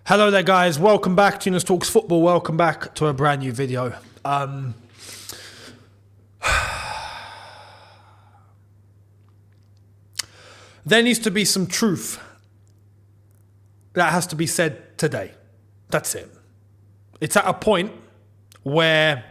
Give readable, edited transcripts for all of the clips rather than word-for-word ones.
Hello there guys, welcome back to Younes Talks Football, welcome back to a brand new video. There needs to be some truth that has to be said today. That's it. It's at a point where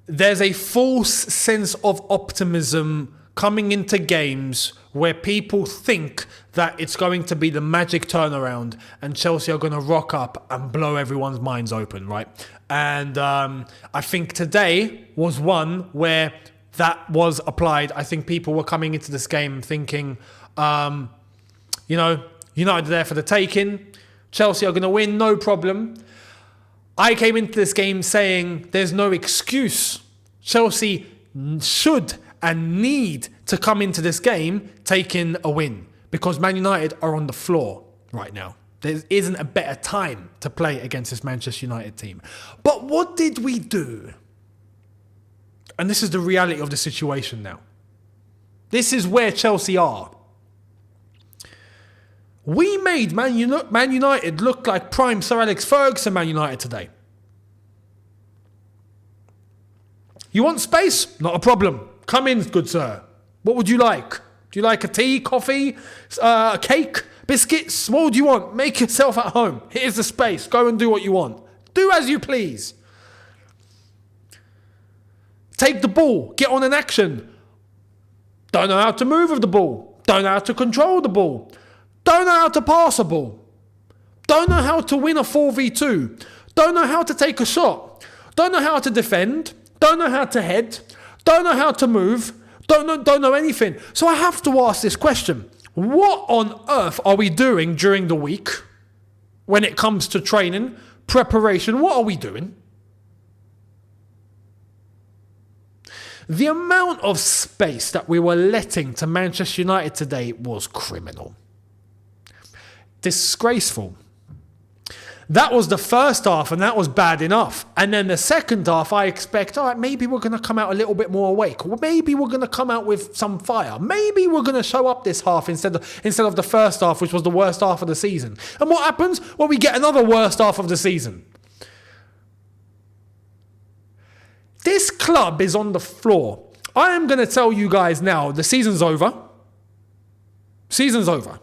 there's a false sense of optimism coming into games where people think that it's going to be the magic turnaround and Chelsea are going to rock up and blow everyone's minds open, right? And I think today was one where that was applied. I think people were coming into this game thinking, United are there for the taking. Chelsea are going to win, no problem. I came into this game saying there's no excuse. Chelsea should and need to come into this game taking a win because Man United are on the floor right now. There isn't a better time to play against this Manchester United team. But what did we do? And this is the reality of the situation now. This is where Chelsea are. We made Man United look like prime Sir Alex Ferguson Man United today. You want space? Not a problem. Come in, good sir. What would you like? Do you like a tea, coffee, a cake, biscuits? What do you want? Make yourself at home. Here's the space. Go and do what you want. Do as you please. Take the ball. Get on in action. Don't know how to move with the ball. Don't know how to control the ball. Don't know how to pass a ball. Don't know how to win a 4v2. Don't know how to take a shot. Don't know how to defend. Don't know how to head. Don't know how to move. Don't know anything. So I have to ask this question. What on earth are we doing during the week when it comes to training, preparation? What are we doing? The amount of space that we were letting to Manchester United today was criminal. Disgraceful. That was the first half and that was bad enough. And then the second half, I expect, all right, maybe we're going to come out a little bit more awake. Or maybe we're going to come out with some fire. Maybe we're going to show up this half instead of the first half, which was the worst half of the season. And what happens? Well, we get another worst half of the season. This club is on the floor. I am going to tell you guys now, the season's over. Season's over.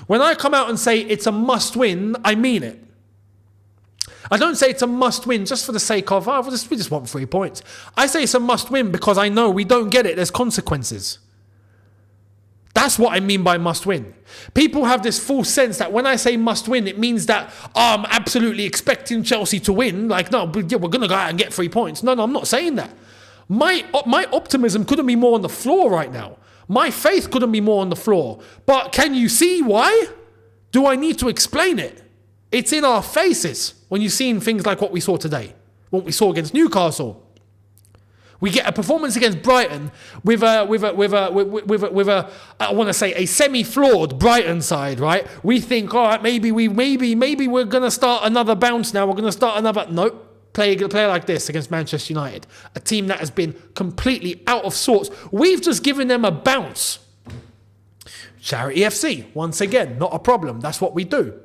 When I come out and say it's a must-win, I mean it. I don't say it's a must-win just for the sake of, we just want 3 points. I say it's a must-win because I know we don't get it. There's consequences. That's what I mean by must-win. People have this false sense that when I say must-win, it means that I'm absolutely expecting Chelsea to win. Like, no, we're going to go out and get 3 points. No, I'm not saying that. My optimism couldn't be more on the floor right now. My faith couldn't be more on the floor. But can you see why? Do I need to explain it? It's in our faces when you've seen things like what we saw today, what we saw against Newcastle. We get a performance against Brighton with a I want to say a semi-flawed Brighton side, right? We think, all right, maybe we're gonna start another bounce now. We're gonna start another. Nope. Play like this against Manchester United, a team that has been completely out of sorts. We've just given them a bounce. Charity FC, once again, not a problem. That's what we do.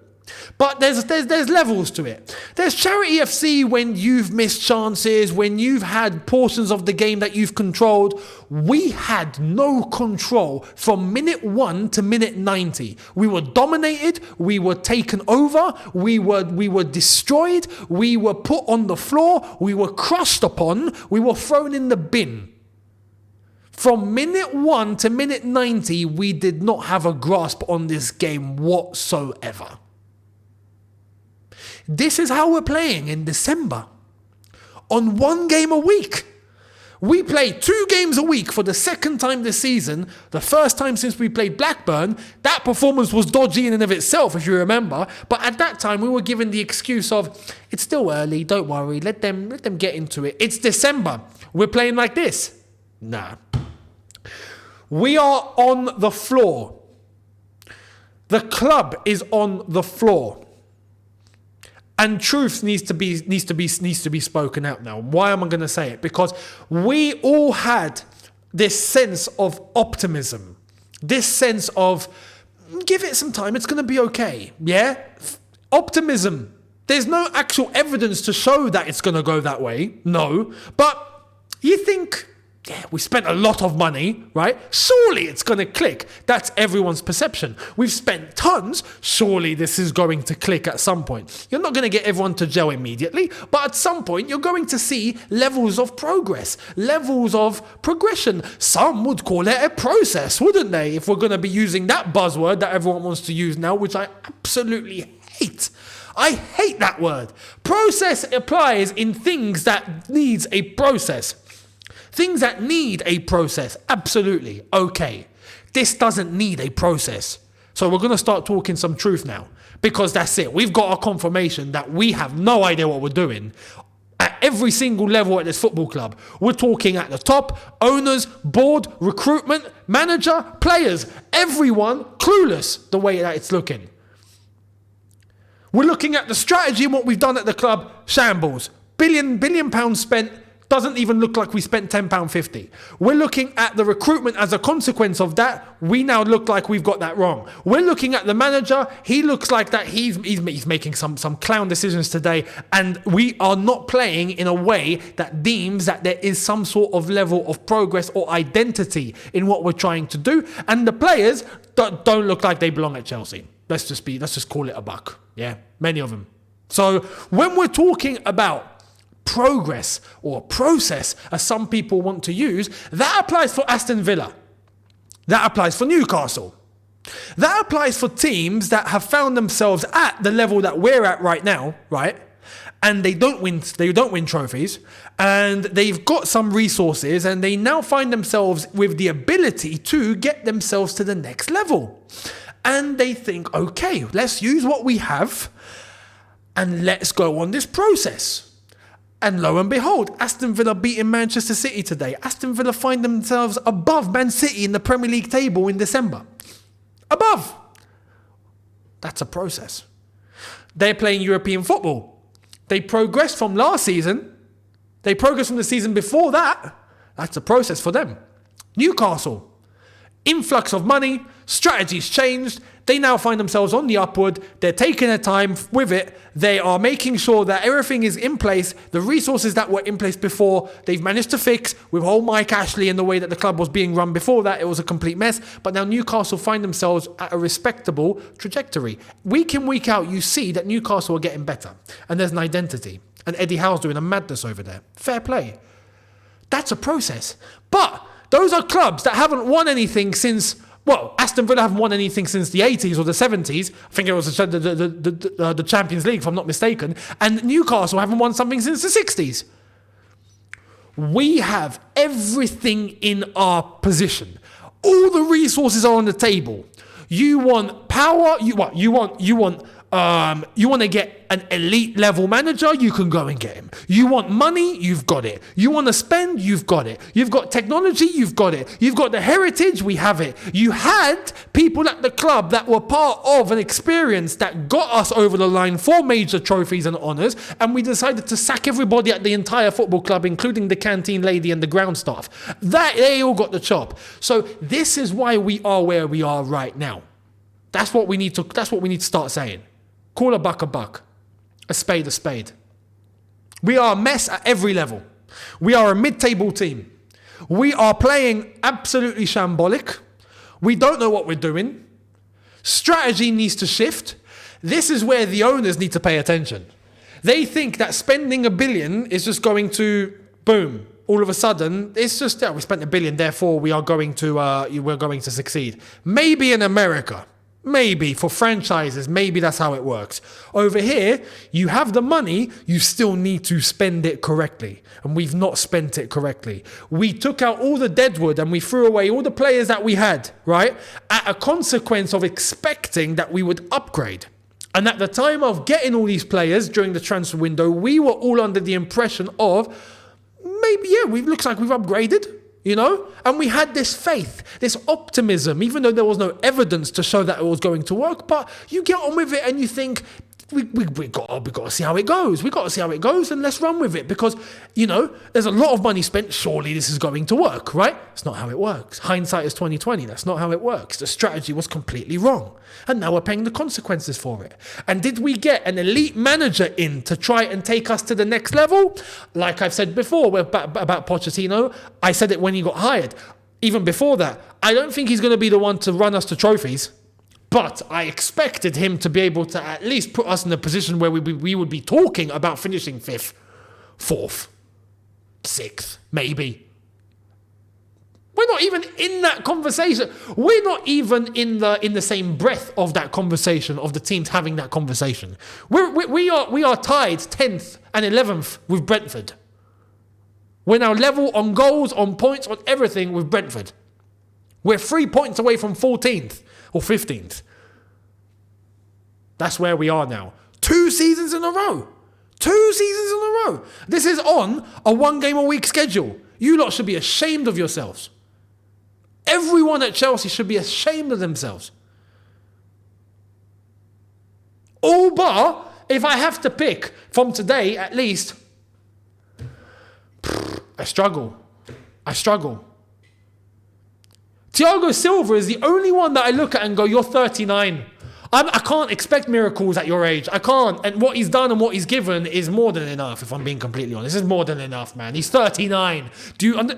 But there's levels to it. There's Charity FC when you've missed chances, when you've had portions of the game that you've controlled. We had no control from minute 1 to minute 90. We were dominated, we were taken over, we were destroyed, we were put on the floor, we were crushed upon, we were thrown in the bin. From minute 1 to minute 90, we did not have a grasp on this game whatsoever. This is how we're playing in December. On 1 game a week. We play 2 games a week for the second time this season. The first time since we played Blackburn. That performance was dodgy in and of itself, if you remember. But at that time, we were given the excuse of, it's still early, don't worry, let them get into it. It's December. We're playing like this. Nah. We are on the floor. The club is on the floor. And truth needs to be spoken out now. Why am I going to say it? Because we all had this sense of optimism This sense of, give it some time, it's going to be okay. Yeah? Optimism. There's no actual evidence to show that it's going to go that way. No. But you think, yeah, we spent a lot of money, right? Surely it's going to click. That's everyone's perception. We've spent tons. Surely this is going to click at some point. You're not going to get everyone to gel immediately, but at some point you're going to see levels of progress, levels of progression. Some would call it a process, wouldn't they? If we're going to be using that buzzword that everyone wants to use now, which I absolutely hate. I hate that word. Process applies in things that needs a process. Things that need a process, absolutely, okay. This doesn't need a process. So we're going to start talking some truth now, because that's it. We've got a confirmation that we have no idea what we're doing at every single level at this football club. We're talking at the top, owners, board, recruitment, manager, players, everyone clueless the way that it's looking. We're looking at the strategy and what we've done at the club, shambles. Billion pounds spent. Doesn't even look like we spent £10.50. We're looking at the recruitment as a consequence of that. We now look like we've got that wrong. We're looking at the manager. He looks like that he's making some clown decisions today. And we are not playing in a way that deems that there is some sort of level of progress or identity in what we're trying to do. And the players don't look like they belong at Chelsea. Let's just call it a buck. Yeah, many of them. So when we're talking about progress or process, as some people want to use, that applies for Aston Villa. That applies for Newcastle. That applies for teams that have found themselves at the level that we're at right now, right? And they don't win trophies, and they've got some resources, and they now find themselves with the ability to get themselves to the next level. And they think, okay, let's use what we have and let's go on this process. And lo and behold, Aston Villa beating Manchester City today. Aston Villa find themselves above Man City in the Premier League table in December. Above. That's a process. They're playing European football. They progressed from last season. They progressed from the season before that. That's a process for them. Newcastle. Influx of money. Strategies changed. They now find themselves on the upward. They're taking their time with it. They are making sure that everything is in place. The resources that were in place before, they've managed to fix with whole Mike Ashley and the way that the club was being run before that. It was a complete mess. But now Newcastle find themselves at a respectable trajectory. Week in, week out, you see that Newcastle are getting better. And there's an identity. And Eddie Howe's doing a madness over there. Fair play. That's a process. But those are clubs that haven't won anything since... Well, Aston Villa haven't won anything since the 80s or the 70s. I think it was the Champions League, if I'm not mistaken. And Newcastle haven't won something since the 60s. We have everything in our position. All the resources are on the table. You want power? You want to get an elite level manager? You can go and get him. You want money? You've got it. You want to spend? You've got it. You've got technology? You've got it. You've got the heritage? We have it. You had people at the club that were part of an experience that got us over the line for major trophies and honours, and we decided to sack everybody at the entire football club, including the canteen lady and the ground staff. They all got the chop. So this is why we are where we are right now. That's what we need to start saying. Call a buck, a spade. We are a mess at every level. We are a mid-table team. We are playing absolutely shambolic. We don't know what we're doing. Strategy needs to shift. This is where the owners need to pay attention. They think that spending $1 billion is just going to, boom, all of a sudden, it's just, we spent $1 billion, therefore we're going to succeed. Maybe in America. Maybe for franchises, maybe that's how it works. Over here, you have the money, you still need to spend it correctly. And we've not spent it correctly. We took out all the deadwood and we threw away all the players that we had, right? At a consequence of expecting that we would upgrade. And at the time of getting all these players during the transfer window, we were all under the impression of, maybe, looks like we've upgraded. You know? And we had this faith, this optimism, even though there was no evidence to show that it was going to work. But you get on with it and you think, we got to see how it goes. We got to see how it goes, and let's run with it, because, there's a lot of money spent. Surely this is going to work, right? It's not how it works. Hindsight is 2020. That's not how it works. The strategy was completely wrong, and now we're paying the consequences for it. And did we get an elite manager in to try and take us to the next level? Like I've said before about Pochettino, I said it when he got hired. Even before that, I don't think he's going to be the one to run us to trophies. But I expected him to be able to at least put us in a position where we would be talking about finishing 5th, 4th, 6th, maybe. We're not even in that conversation. We're not even in the same breath of that conversation, of the teams having that conversation. We are tied 10th and 11th with Brentford. We're now level on goals, on points, on everything with Brentford. We're 3 points away from 14th. Or 15th. That's where we are now. 2 seasons in a row. 2 seasons in a row. This is on a 1 game a week schedule. You lot should be ashamed of yourselves. Everyone at Chelsea should be ashamed of themselves. All bar, if I have to pick from today at least, I struggle. Thiago Silva is the only one that I look at and go, you're 39. I can't expect miracles at your age. I can't. And what he's done and what he's given is more than enough, if I'm being completely honest. This is more than enough, man. He's 39.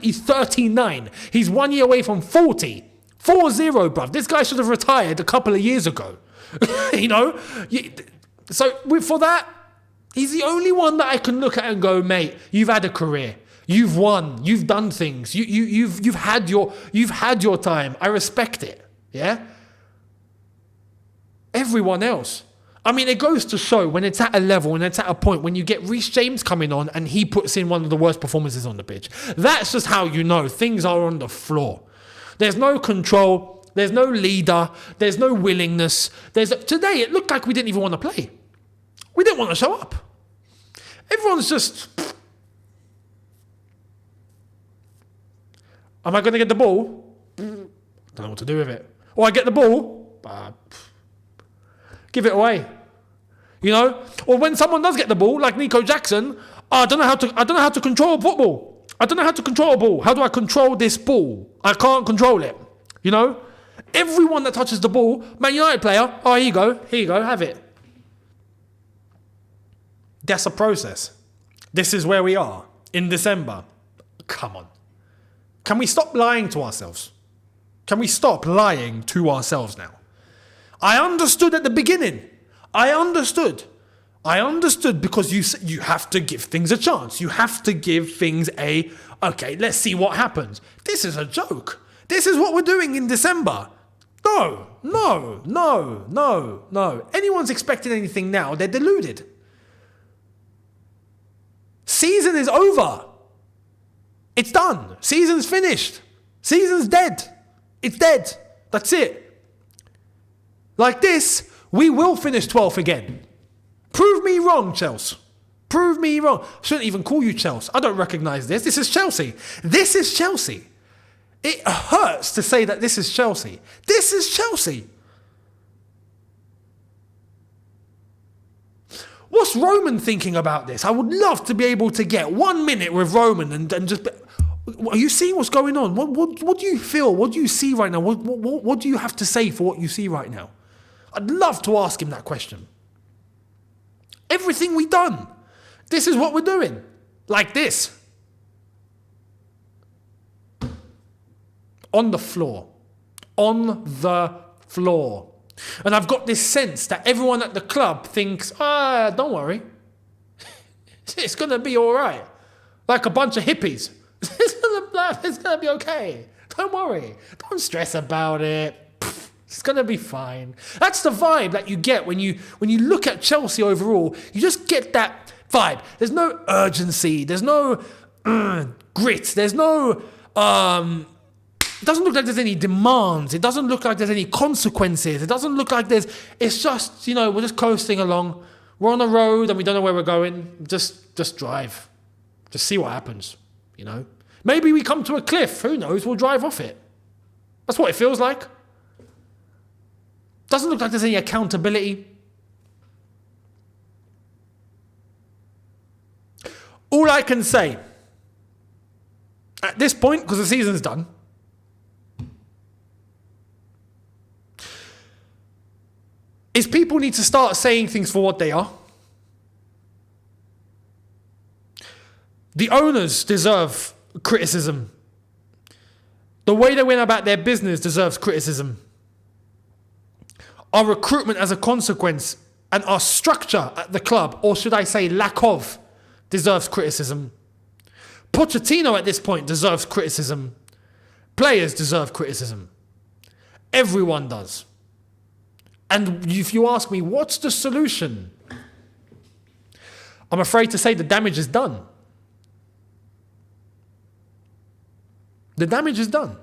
He's 39. He's 1 year away from 40. 4-0, bruv. This guy should have retired a couple of years ago. So for that, he's the only one that I can look at and go, mate, you've had a career. You've won. You've done things. You've had your time. I respect it. Yeah. Everyone else. I mean, it goes to show when it's at a level, when it's at a point, when you get Reece James coming on and he puts in one of the worst performances on the pitch. That's just how you know things are on the floor. There's no control. There's no leader. There's no willingness. Today it looked like we didn't even want to play. We didn't want to show up. Everyone's just. Am I going to get the ball? Don't know what to do with it. Or I get the ball, give it away. Or when someone does get the ball, like Nico Jackson, I don't know how to control football. I don't know how to control a ball. How do I control this ball? I can't control it. Everyone that touches the ball, Man United player, here you go, have it. That's a process. This is where we are in December. Come on. Can we stop lying to ourselves? Can we stop lying to ourselves now? I understood at the beginning. I understood because you have to give things a chance. You have to give things okay, let's see what happens. This is a joke. This is what we're doing in December. No. Anyone's expecting anything now, they're deluded. Season is over. It's done. Season's finished. Season's dead. It's dead. That's it. Like this, we will finish 12th again. Prove me wrong, Chelsea. Prove me wrong. I shouldn't even call you Chelsea. I don't recognise this. This is Chelsea. This is Chelsea. It hurts to say that this is Chelsea. This is Chelsea. What's Roman thinking about this? I would love to be able to get 1 minute with Roman and just... Are you seeing what's going on? What do you feel? What do you see right now? What do you have to say for what you see right now? I'd love to ask him that question. Everything we've done. This is what we're doing. Like this. On the floor. On the floor. And I've got this sense that everyone at the club thinks, don't worry. It's going to be all right. Like a bunch of hippies. It's going to be okay. Don't worry. Don't stress about it. It's going to be fine. That's the vibe that you get when you look at Chelsea overall. You just get that vibe. There's no urgency. There's no grit. There's no... It doesn't look like there's any demands. It doesn't look like there's any consequences. It doesn't look like there's... It's just, we're just coasting along. We're on a road and we don't know where we're going. Just drive. Just see what happens, Maybe we come to a cliff. Who knows? We'll drive off it. That's what it feels like. Doesn't look like there's any accountability. all I can say at this point, because the season's done, is people need to start saying things for what they are. The owners deserve criticism. The way they went about their business deserves criticism. Our recruitment as a consequence and our structure at the club, or should I say lack of, deserves criticism. Pochettino at this point deserves criticism. Players deserve criticism. Everyone does. And if you ask me, what's the solution? I'm afraid to say the damage is done. The damage is done.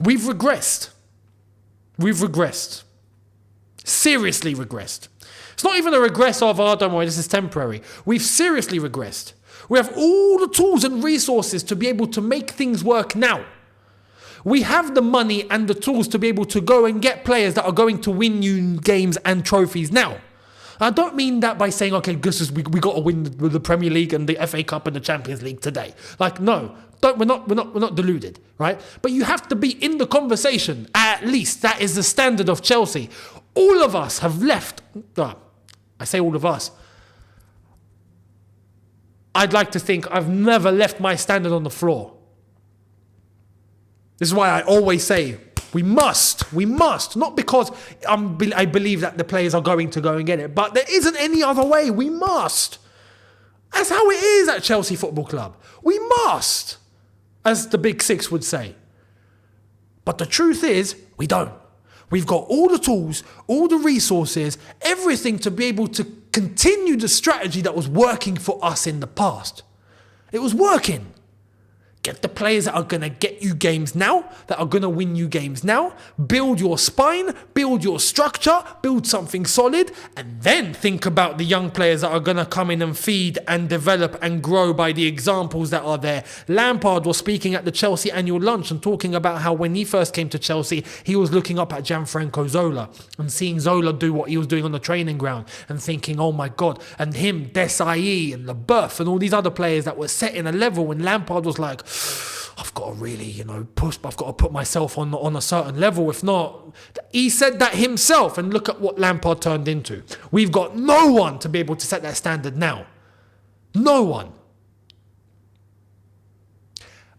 We've regressed. We've regressed. Seriously regressed. It's not even a regress of, oh, don't worry, this is temporary. We've seriously regressed. We have all the tools and resources to be able to make things work now. We have the money and the tools to be able to go and get players that are going to win you games and trophies now. I don't mean that by saying, okay, we got to win the Premier League and the FA Cup and the Champions League today. Like, no, we're not deluded, right? But you have to be in the conversation. At least that is the standard of Chelsea. All of us have left. I say all of us. I'd like to think I've never left my standard on the floor. This is why I always say, we must, not because I believe that the players are going to go and get it, but there isn't any other way. We must. That's how it is at Chelsea Football Club. We must, as the Big Six would say. But the truth is, we don't. We've got all the tools, all the resources, everything to be able to continue the strategy that was working for us in the past. It was working. Get the players that are going to get you games now, that are going to win you games now. Build your spine, build your structure, build something solid, and then think about the young players that are going to come in and feed and develop and grow by the examples that are there. Lampard was speaking at the Chelsea annual lunch and talking about how when he first came to Chelsea, he was looking up at Gianfranco Zola and seeing Zola do what he was doing on the training ground and thinking, oh my God, and him, Desai and LeBeuf and all these other players that were setting a level when Lampard was like, I've got to really, push, but I've got to put myself on a certain level. If not, he said that himself, and look at what Lampard turned into. We've got no one to be able to set that standard now. No one.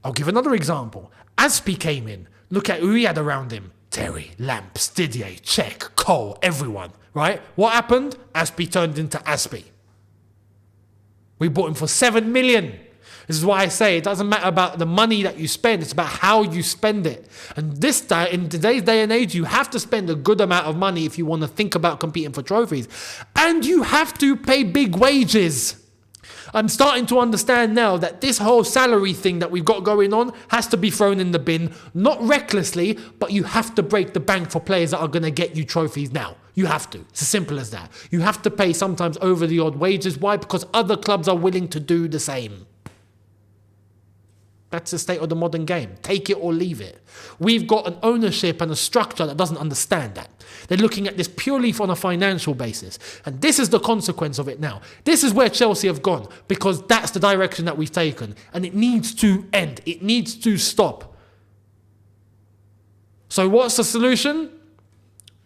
I'll give another example. Aspie came in. Look at who he had around him. Terry, Lamps, Didier, Cech, Cole, everyone, right? What happened? Aspie turned into Aspie. We bought him for 7 million. This is why I say it doesn't matter about the money that you spend, it's about how you spend it. And in today's day and age, you have to spend a good amount of money if you want to think about competing for trophies. And you have to pay big wages. I'm starting to understand now that this whole salary thing that we've got going on has to be thrown in the bin, not recklessly, but you have to break the bank for players that are going to get you trophies now. You have to. It's as simple as that. You have to pay sometimes over the odd wages. Why? Because other clubs are willing to do the same. That's the state of the modern game. Take it or leave it. We've got an ownership and a structure that doesn't understand that. They're looking at this purely on a financial basis. And this is the consequence of it now. This is where Chelsea have gone because that's the direction that we've taken. And it needs to end. It needs to stop. So what's the solution?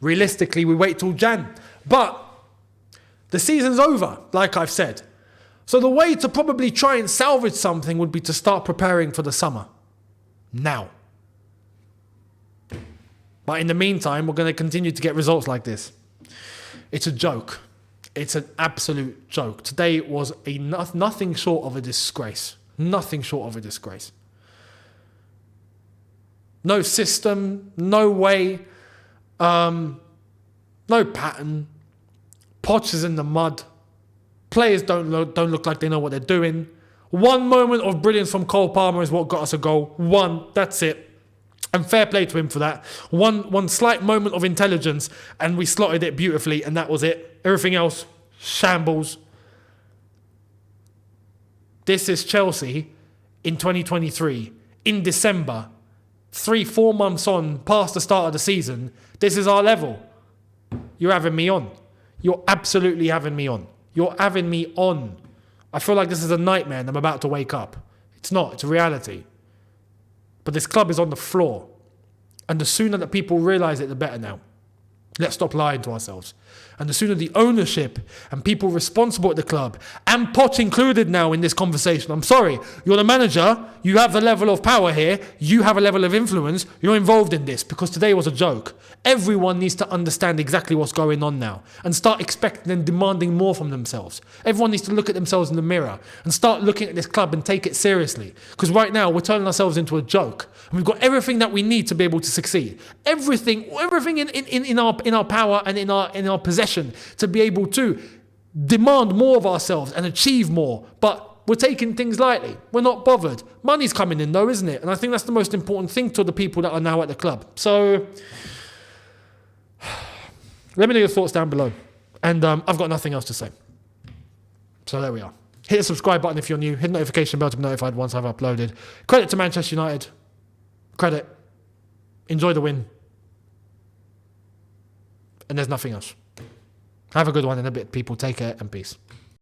Realistically, we wait till Jan. But the season's over, like I've said. So the way to probably try and salvage something would be to start preparing for the summer. Now. But in the meantime, we're going to continue to get results like this. It's a joke. It's an absolute joke. Today was nothing short of a disgrace. Nothing short of a disgrace. No system, no way, no pattern. Poch is in the mud. Players don't look like they know what they're doing. One moment of brilliance from Cole Palmer is what got us a goal. One, that's it. And fair play to him for that. One slight moment of intelligence and we slotted it beautifully and that was it. Everything else, shambles. This is Chelsea in 2023, in December, 3-4 months on, past the start of the season. This is our level. You're having me on. You're absolutely having me on. You're having me on. I feel like this is a nightmare and I'm about to wake up. It's not. It's a reality. But this club is on the floor. And the sooner that people realise it, the better now. Let's stop lying to ourselves. And the sooner the ownership and people responsible at the club, and Poch included now in this conversation, I'm sorry, you're the manager, you have the level of power here, you have a level of influence, you're involved in this because today was a joke. Everyone needs to understand exactly what's going on now and start expecting and demanding more from themselves. Everyone needs to look at themselves in the mirror and start looking at this club and take it seriously. Because right now we're turning ourselves into a joke. And we've got everything that we need to be able to succeed. Everything in our power and in our possession to be able to demand more of ourselves and achieve more. But we're taking things lightly. We're not bothered. Money's coming in though, isn't it? And I think that's the most important thing to the people that are now at the club. So let me know your thoughts down below. And I've got nothing else to say. So there we are. Hit the subscribe button if you're new. Hit the notification bell to be notified once I've uploaded. Credit to Manchester United. Credit. Enjoy the win. And there's nothing else. Have a good one in a bit, people. Take care and peace.